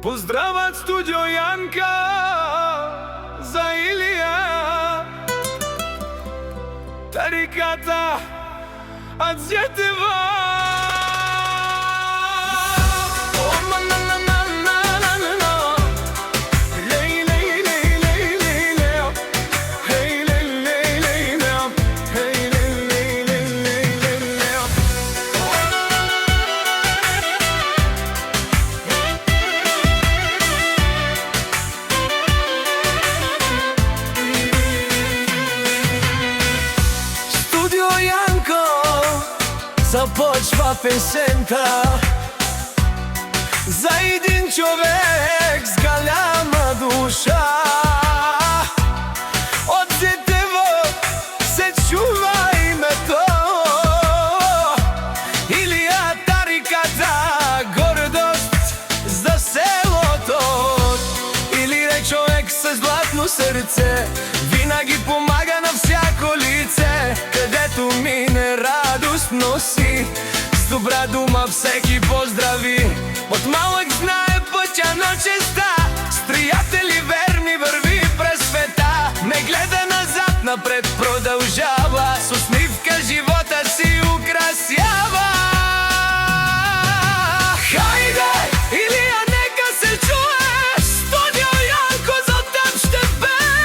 Поздрават студио Јанка за Илија, тариката од Зетева. Започва песента за един човек с голяма душа. От Зетево се чува името Илија, тариката, гордост за селото. Илија е човек с златно сърце, винаги помага на всяко лице. Където мине радост носи, с добра дума всеки поздрави. От малък знае пътя на честа, с приятели верни върви през света. Не гледа назад, напред продължава, с усмивка живота си украсява. Хайде, Илија, нека се чуе, студио Јанко за теб ще пее.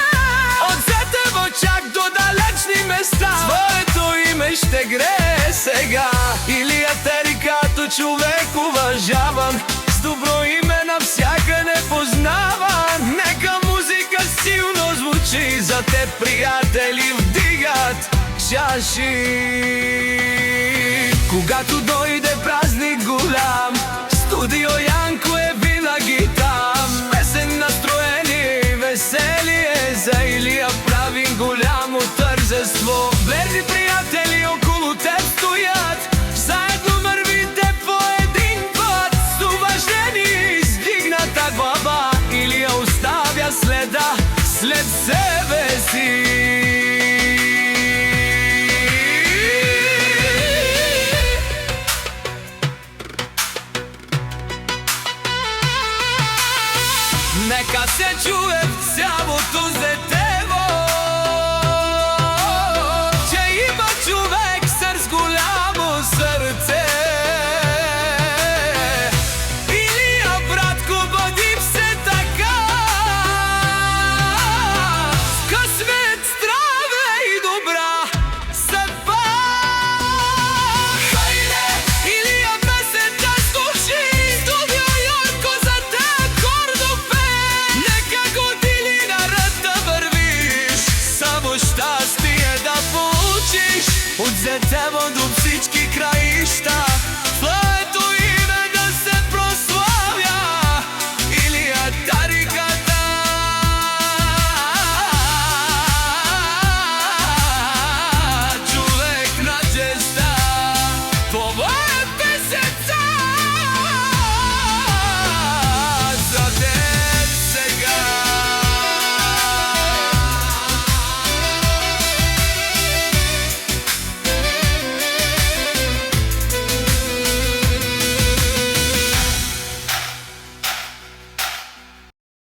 От Зетево чак до далечни места, своето име ще грее сега. Илија, тарикато, човек уважаван, с добро име навсякъде познаван. Нека музика силно звучи, за теб приятели вдигат чаши. Когато дойде празник голям, студио Јанко е винаги там. Песен, настроение и веселие, за Илија правим голямо тържество. Верни приятели около теб стоят, заедно вървите по един път. С уважение и издигната глава, Илија оставя следа след себе си. Нека се чуе в цялото Зетево, че има човек с голямо сърце. Илија, братко, бъди все така, с късмет, здраве и добра съдба. Хайде, Илија, песента слуши, студио Јанко за теб гордо пее. Нека години наред да вървиш, само щастие да получиш. От Зетево до